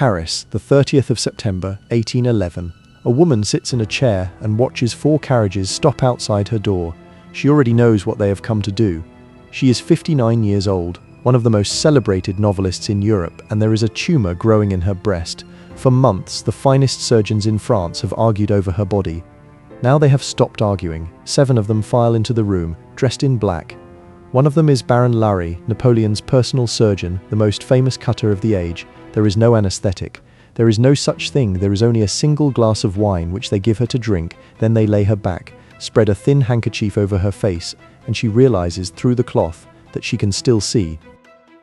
Paris, the 30th of September, 1811. A woman sits in a chair and watches 4 carriages stop outside her door. She already knows what they have come to do. She is 59 years old, one of the most celebrated novelists in Europe, and there is a tumor growing in her breast. For months, the finest surgeons in France have argued over her body. Now they have stopped arguing. 7 of them file into the room, dressed in black. One of them is Baron Larry, Napoleon's personal surgeon, the most famous cutter of the age. There is no anesthetic. There is no such thing. There is only a single glass of wine which they give her to drink. Then they lay her back, spread a thin handkerchief over her face, and she realizes through the cloth that she can still see.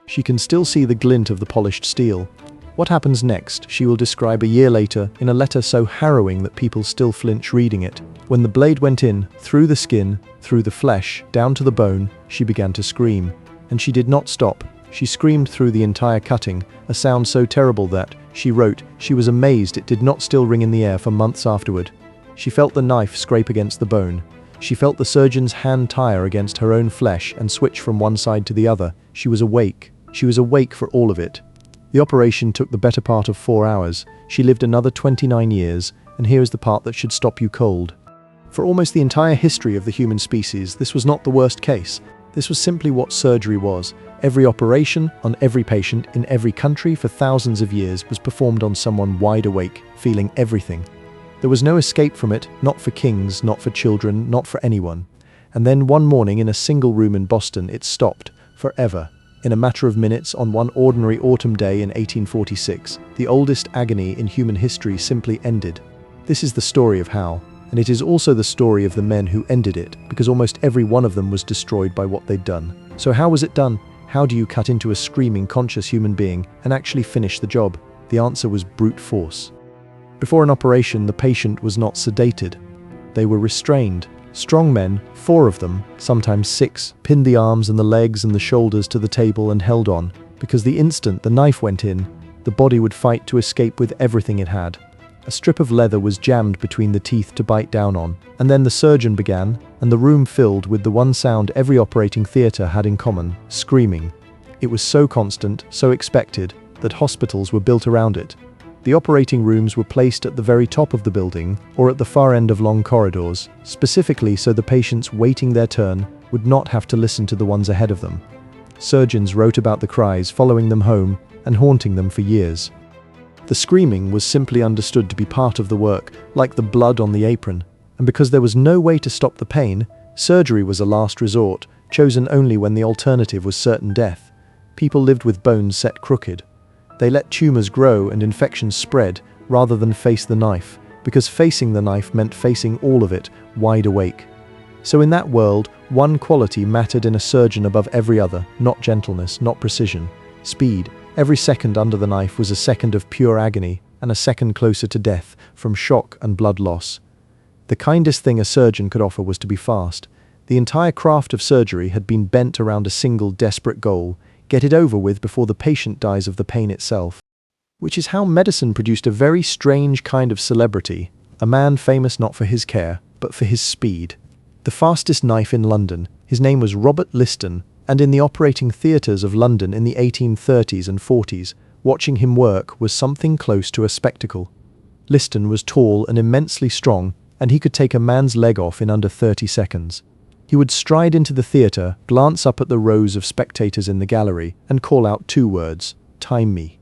She can still see the glint of the polished steel. What happens next, she will describe a year later in a letter so harrowing that people still flinch reading it. When the blade went in, through the skin, through the flesh, down to the bone, she began to scream. And she did not stop. She screamed through the entire cutting, a sound so terrible that, she wrote, she was amazed it did not still ring in the air for months afterward. She felt the knife scrape against the bone. She felt the surgeon's hand tire against her own flesh and switch from one side to the other. She was awake. She was awake for all of it. The operation took the better part of 4 hours. She lived another 29 years, and here is the part that should stop you cold. For almost the entire history of the human species, this was not the worst case. This was simply what surgery was. Every operation, on every patient, in every country for thousands of years was performed on someone wide awake, feeling everything. There was no escape from it, not for kings, not for children, not for anyone. And then one morning in a single room in Boston, it stopped, forever. In a matter of minutes, on one ordinary autumn day in 1846, the oldest agony in human history simply ended. This is the story of how, and it is also the story of the men who ended it, because almost every one of them was destroyed by what they'd done. So how was it done? How do you cut into a screaming, conscious human being and actually finish the job? The answer was brute force. Before an operation, the patient was not sedated. They were restrained. Strong men, 4 of them, sometimes 6, pinned the arms and the legs and the shoulders to the table and held on, because the instant the knife went in, the body would fight to escape with everything it had. A strip of leather was jammed between the teeth to bite down on, and then the surgeon began, and the room filled with the one sound every operating theatre had in common, screaming. It was so constant, so expected, that hospitals were built around it. The operating rooms were placed at the very top of the building, or at the far end of long corridors, specifically so the patients waiting their turn would not have to listen to the ones ahead of them. Surgeons wrote about the cries following them home and haunting them for years. The screaming was simply understood to be part of the work, like the blood on the apron, and because there was no way to stop the pain, surgery was a last resort, chosen only when the alternative was certain death. People lived with bones set crooked. They let tumors grow and infections spread rather than face the knife, because facing the knife meant facing all of it, wide awake. So in that world, one quality mattered in a surgeon above every other, not gentleness, not precision, speed. Every second under the knife was a second of pure agony, and a second closer to death from shock and blood loss. The kindest thing a surgeon could offer was to be fast. The entire craft of surgery had been bent around a single desperate goal: get it over with before the patient dies of the pain itself. Which is how medicine produced a very strange kind of celebrity, a man famous not for his care, but for his speed. The fastest knife in London, his name was Robert Liston, and in the operating theatres of London in the 1830s and 40s, watching him work was something close to a spectacle. Liston was tall and immensely strong, and he could take a man's leg off in under 30 seconds. He would stride into the theatre, glance up at the rows of spectators in the gallery, and call out 2 words, "Time me."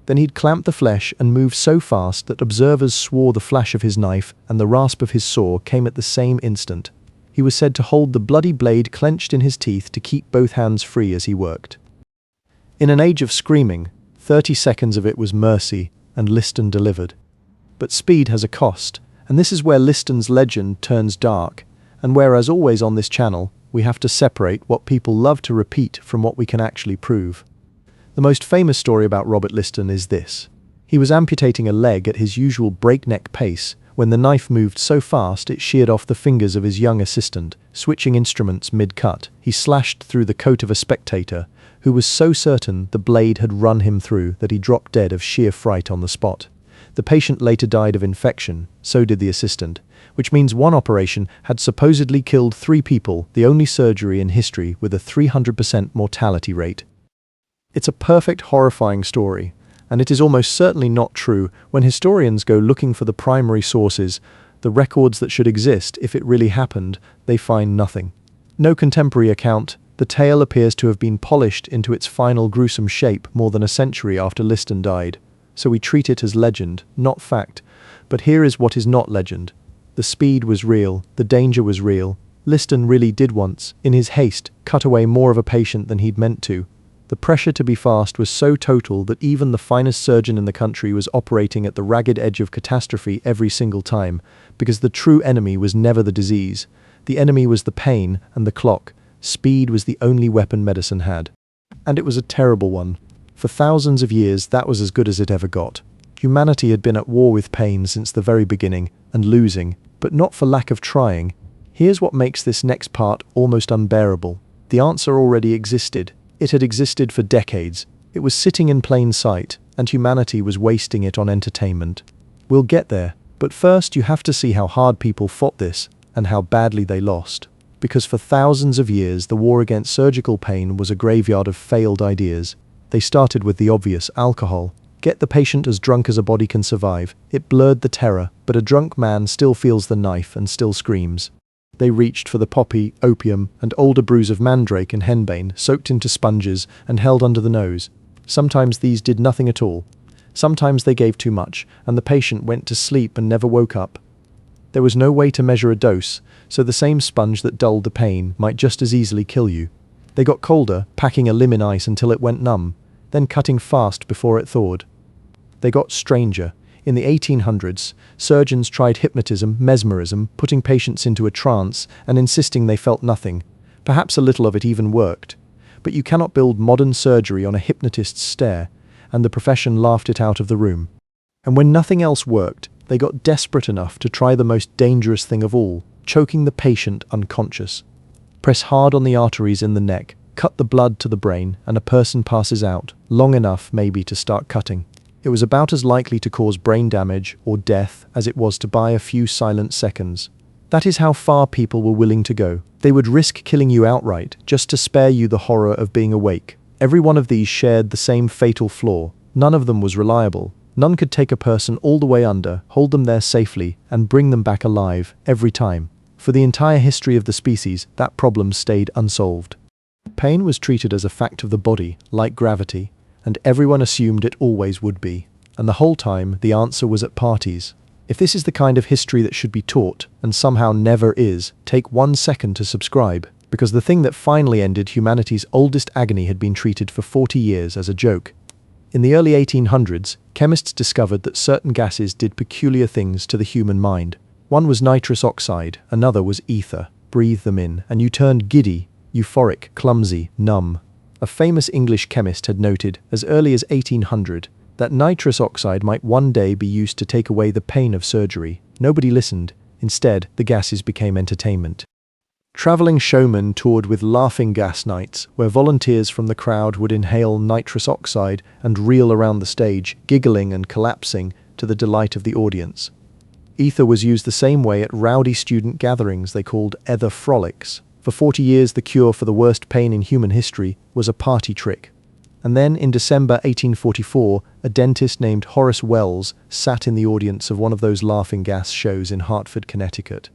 Then he'd clamp the flesh and move so fast that observers swore the flash of his knife and the rasp of his saw came at the same instant. He was said to hold the bloody blade clenched in his teeth to keep both hands free as he worked. In an age of screaming, 30 seconds of it was mercy, and Liston delivered. But speed has a cost, and this is where Liston's legend turns dark. And whereas always on this channel, we have to separate what people love to repeat from what we can actually prove. The most famous story about Robert Liston is this. He was amputating a leg at his usual breakneck pace when the knife moved so fast it sheared off the fingers of his young assistant. Switching instruments mid-cut, he slashed through the coat of a spectator who was so certain the blade had run him through that he dropped dead of sheer fright on the spot. The patient later died of infection, so did the assistant, which means one operation had supposedly killed 3 people, the only surgery in history with a 300% mortality rate. It's a perfect, horrifying story, And it is almost certainly not true when historians go looking for the primary sources, the records that should exist if it really happened, they find nothing. No contemporary account. The tale appears to have been polished into its final gruesome shape more than a century after Liston died. So we treat it as legend, not fact. But here is what is not legend. The speed was real, the danger was real. Liston really did once, in his haste, cut away more of a patient than he'd meant to. The pressure to be fast was so total that even the finest surgeon in the country was operating at the ragged edge of catastrophe every single time, because the true enemy was never the disease. The enemy was the pain and the clock. Speed was the only weapon medicine had. And it was a terrible one. For thousands of years, that was as good as it ever got. Humanity had been at war with pain since the very beginning, and losing, but not for lack of trying. Here's what makes this next part almost unbearable. The answer already existed. It had existed for decades. It was sitting in plain sight, and humanity was wasting it on entertainment. We'll get there, but first you have to see how hard people fought this, and how badly they lost. Because for thousands of years, the war against surgical pain was a graveyard of failed ideas. They started with the obvious: alcohol. Get the patient as drunk as a body can survive. It blurred the terror, but a drunk man still feels the knife and still screams. They reached for the poppy, opium, and older brews of mandrake and henbane, soaked into sponges and held under the nose. Sometimes these did nothing at all. Sometimes they gave too much, and the patient went to sleep and never woke up. There was no way to measure a dose, so the same sponge that dulled the pain might just as easily kill you. They got colder, packing a limb in ice until it went numb, then cutting fast before it thawed. They got stranger. In the 1800s, surgeons tried hypnotism, mesmerism, putting patients into a trance and insisting they felt nothing. Perhaps a little of it even worked. But you cannot build modern surgery on a hypnotist's stare, and the profession laughed it out of the room. And when nothing else worked, they got desperate enough to try the most dangerous thing of all, choking the patient unconscious. Press hard on the arteries in the neck, cut the blood to the brain, and a person passes out, long enough maybe to start cutting. It was about as likely to cause brain damage or death as it was to buy a few silent seconds. That is how far people were willing to go. They would risk killing you outright just to spare you the horror of being awake. Every one of these shared the same fatal flaw. None of them was reliable. None could take a person all the way under, hold them there safely, and bring them back alive every time. For the entire history of the species, that problem stayed unsolved. Pain was treated as a fact of the body, like gravity, and everyone assumed it always would be. And the whole time, the answer was at parties. If this is the kind of history that should be taught, and somehow never is, take 1 second to subscribe, because the thing that finally ended humanity's oldest agony had been treated for 40 years as a joke. In the early 1800s, chemists discovered that certain gases did peculiar things to the human mind. One was nitrous oxide, another was ether. Breathe them in, and you turned giddy, euphoric, clumsy, numb. A famous English chemist had noted, as early as 1800, that nitrous oxide might one day be used to take away the pain of surgery. Nobody listened. Instead, the gases became entertainment. Traveling showmen toured with laughing gas nights, where volunteers from the crowd would inhale nitrous oxide and reel around the stage, giggling and collapsing to the delight of the audience. Ether was used the same way at rowdy student gatherings they called ether frolics. For 40 years, the cure for the worst pain in human history was a party trick. And then, in December 1844, a dentist named Horace Wells sat in the audience of one of those laughing gas shows in Hartford, Connecticut.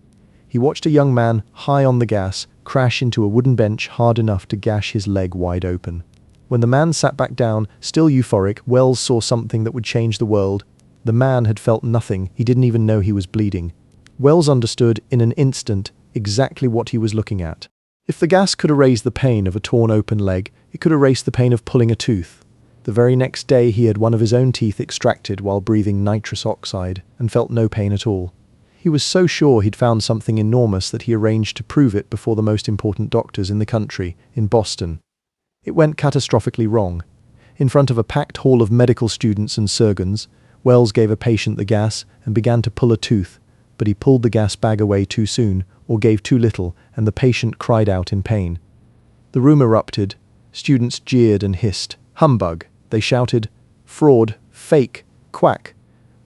He watched a young man, high on the gas, crash into a wooden bench hard enough to gash his leg wide open. When the man sat back down, still euphoric, Wells saw something that would change the world. The man had felt nothing. He didn't even know he was bleeding. Wells understood, in an instant, exactly what he was looking at. If the gas could erase the pain of a torn open leg, it could erase the pain of pulling a tooth. The very next day he had one of his own teeth extracted while breathing nitrous oxide, and felt no pain at all. He was so sure he'd found something enormous that he arranged to prove it before the most important doctors in the country, in Boston. It went catastrophically wrong. In front of a packed hall of medical students and surgeons, Wells gave a patient the gas and began to pull a tooth, but he pulled the gas bag away too soon, or gave too little, and the patient cried out in pain. The room erupted. Students jeered and hissed. Humbug, they shouted. Fraud, fake, quack.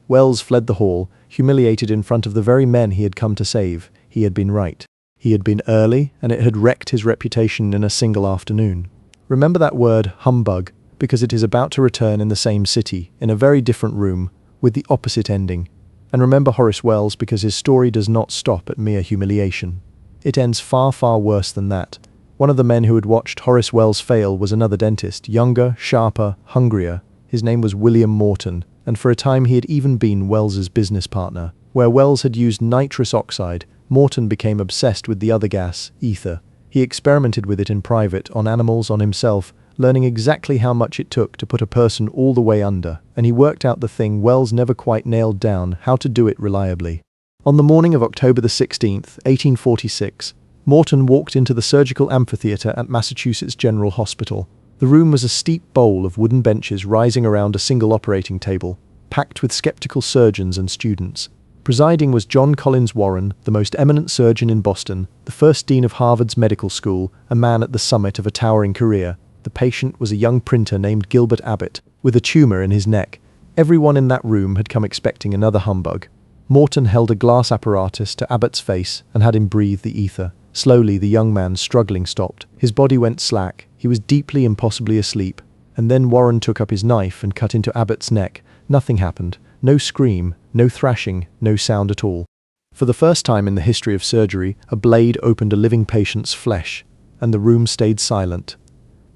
Wells fled the hall, humiliated in front of the very men he had come to save. He had been right. He had been early, and it had wrecked his reputation in a single afternoon. Remember that word, humbug. because it is about to return in the same city, in a very different room, with the opposite ending. And remember Horace Wells, because his story does not stop at mere humiliation. It ends far, far worse than that. One of the men who had watched Horace Wells fail was another dentist, younger, sharper, hungrier. His name was William Morton, and for a time he had even been Wells's business partner. Where Wells had used nitrous oxide, Morton became obsessed with the other gas, ether. He experimented with it in private, on animals, on himself, learning exactly how much it took to put a person all the way under, and he worked out the thing Wells never quite nailed down, how to do it reliably. On the morning of October the 16th, 1846, Morton walked into the surgical amphitheater at Massachusetts General Hospital. The room was a steep bowl of wooden benches rising around a single operating table, packed with skeptical surgeons and students. Presiding was John Collins Warren, the most eminent surgeon in Boston, the first dean of Harvard's medical school, a man at the summit of a towering career. The patient was a young printer named Gilbert Abbott, with a tumor in his neck. Everyone in that room had come expecting another humbug. Morton held a glass apparatus to Abbott's face and had him breathe the ether. Slowly, the young man's struggling stopped. His body went slack. He was deeply, impossibly asleep. And then Warren took up his knife and cut into Abbott's neck. Nothing happened. No scream, no thrashing, no sound at all. For the first time in the history of surgery, a blade opened a living patient's flesh, and the room stayed silent.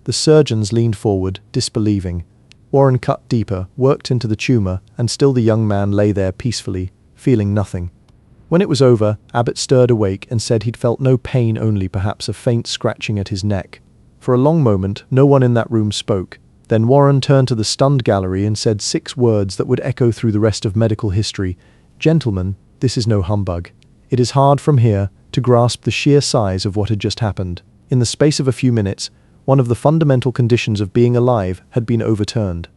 The surgeons leaned forward, disbelieving. Warren cut deeper, worked into the tumor, and still the young man lay there peacefully, feeling nothing. When it was over, Abbott stirred awake and said he'd felt no pain, only perhaps a faint scratching at his neck. For a long moment, no one in that room spoke. Then Warren turned to the stunned gallery and said 6 words that would echo through the rest of medical history. "Gentlemen, this is no humbug. It is hard from here to grasp the sheer size of what had just happened." In the space of a few minutes, one of the fundamental conditions of being alive had been overturned.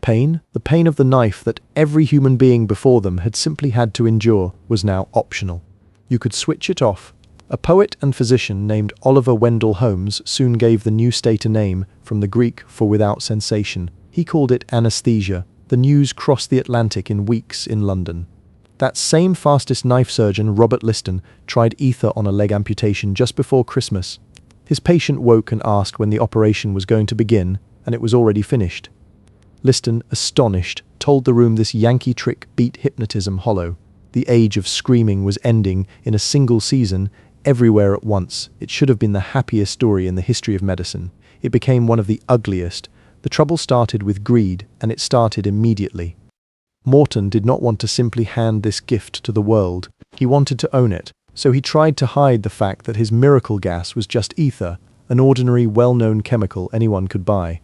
Pain, the pain of the knife that every human being before them had simply had to endure, was now optional. You could switch it off. A poet and physician named Oliver Wendell Holmes soon gave the new state a name, from the Greek for without sensation. He called it anesthesia. The news crossed the Atlantic in weeks in London. That same fastest knife surgeon, Robert Liston, tried ether on a leg amputation just before Christmas. His patient woke and asked when the operation was going to begin, and it was already finished. Liston, astonished, told the room this Yankee trick beat hypnotism hollow. The age of screaming was ending in a single season, everywhere at once. It should have been the happiest story in the history of medicine. It became one of the ugliest. The trouble started with greed, and it started immediately. Morton did not want to simply hand this gift to the world. He wanted to own it. So he tried to hide the fact that his miracle gas was just ether, an ordinary, well-known chemical anyone could buy.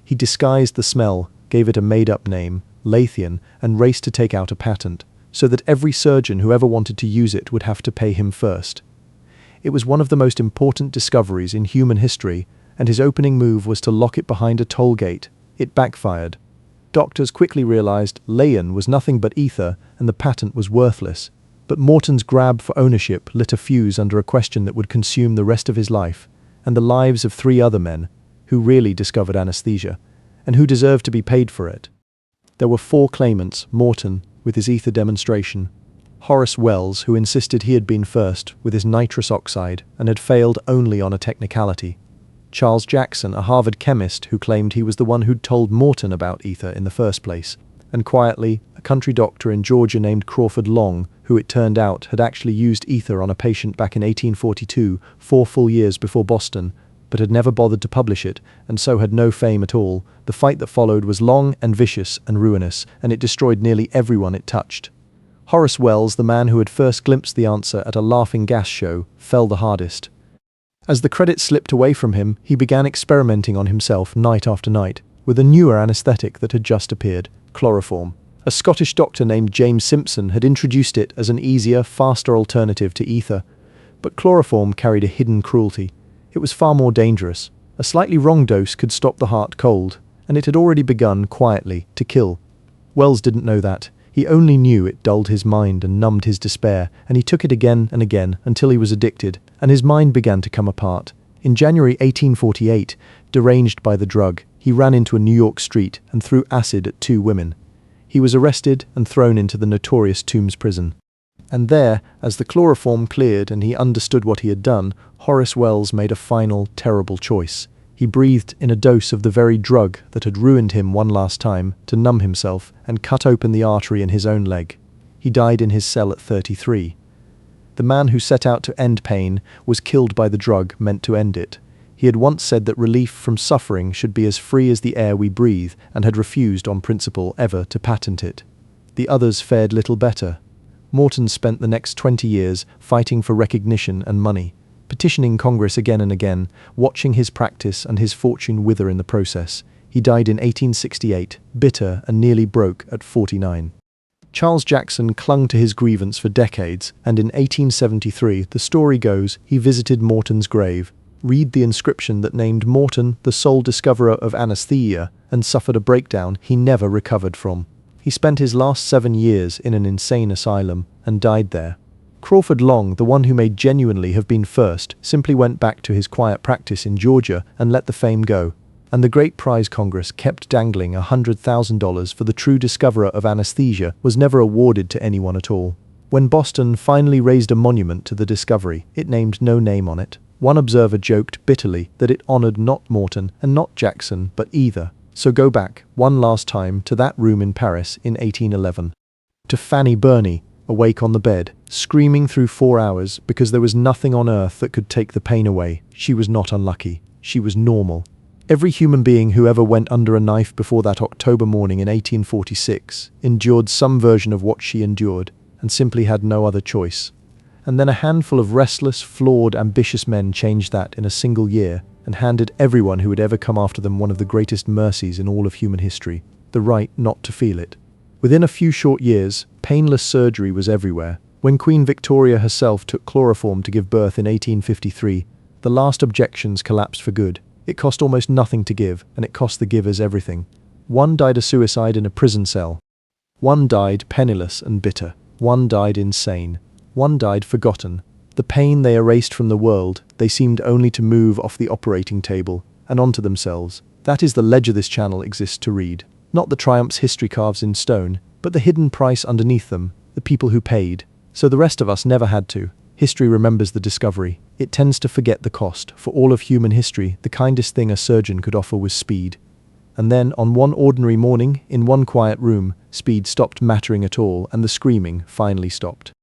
He disguised the smell, gave it a made-up name, Lithium, and raced to take out a patent, so that every surgeon who ever wanted to use it would have to pay him first. It was one of the most important discoveries in human history, and his opening move was to lock it behind a toll gate. It backfired. Doctors quickly realized Lithium was nothing but ether, and the patent was worthless. But Morton's grab for ownership lit a fuse under a question that would consume the rest of his life, and the lives of 3 other men, who really discovered anesthesia, and who deserved to be paid for it. There were 4 claimants: Morton, with his ether demonstration; Horace Wells, who insisted he had been first, with his nitrous oxide, and had failed only on a technicality; Charles Jackson, a Harvard chemist who claimed he was the one who'd told Morton about ether in the first place; and quietly, a country doctor in Georgia named Crawford Long, who it turned out had actually used ether on a patient back in 1842, 4 full years before Boston, but had never bothered to publish it, and so had no fame at all. The fight that followed was long and vicious and ruinous, and it destroyed nearly everyone it touched. Horace Wells, the man who had first glimpsed the answer at a laughing gas show, fell the hardest. As the credit slipped away from him, he began experimenting on himself night after night, with a newer anesthetic that had just appeared, chloroform. A Scottish doctor named James Simpson had introduced it as an easier, faster alternative to ether, but chloroform carried a hidden cruelty. It was far more dangerous. A slightly wrong dose could stop the heart cold, and it had already begun, quietly, to kill. Wells didn't know that. He only knew it dulled his mind and numbed his despair, and he took it again and again until he was addicted, and his mind began to come apart. In January 1848, deranged by the drug, he ran into a New York street and threw acid at 2 women. He was arrested and thrown into the notorious Tombs prison. And there, as the chloroform cleared and he understood what he had done, Horace Wells made a final, terrible choice. He breathed in a dose of the very drug that had ruined him one last time to numb himself and cut open the artery in his own leg. He died in his cell at 33. The man who set out to end pain was killed by the drug meant to end it. He had once said that relief from suffering should be as free as the air we breathe and had refused on principle ever to patent it. The others fared little better. Morton spent the next 20 years fighting for recognition and money, petitioning Congress again and again, watching his practice and his fortune wither in the process. He died in 1868, bitter and nearly broke at 49. Charles Jackson clung to his grievance for decades, and in 1873, the story goes, he visited Morton's grave, read the inscription that named Morton the sole discoverer of anesthesia, and suffered a breakdown he never recovered from. He spent his last 7 years in an insane asylum and died there. Crawford Long, the one who may genuinely have been first, simply went back to his quiet practice in Georgia and let the fame go. And the Great Prize Congress kept dangling $100,000 for the true discoverer of anesthesia was never awarded to anyone at all. When Boston finally raised a monument to the discovery, it named no name on it. One observer joked bitterly that it honored not Morton and not Jackson, but either. So go back, one last time, to that room in Paris in 1811. To Fanny Burney, awake on the bed, screaming through 4 hours because there was nothing on earth that could take the pain away. She was not unlucky. She was normal. Every human being who ever went under a knife before that October morning in 1846 endured some version of what she endured and simply had no other choice. And then a handful of restless, flawed, ambitious men changed that in a single year and handed everyone who had ever come after them one of the greatest mercies in all of human history, the right not to feel it. Within a few short years, painless surgery was everywhere. When Queen Victoria herself took chloroform to give birth in 1853, the last objections collapsed for good. It cost almost nothing to give, and it cost the givers everything. One died a suicide in a prison cell. One died penniless and bitter. One died insane. One died forgotten. The pain they erased from the world, they seemed only to move off the operating table and onto themselves. That is the ledger this channel exists to read. Not the triumphs history carves in stone, but the hidden price underneath them, the people who paid. So the rest of us never had to. History remembers the discovery. It tends to forget the cost. For all of human history, the kindest thing a surgeon could offer was speed. And then, on one ordinary morning, in one quiet room, speed stopped mattering at all, and the screaming finally stopped.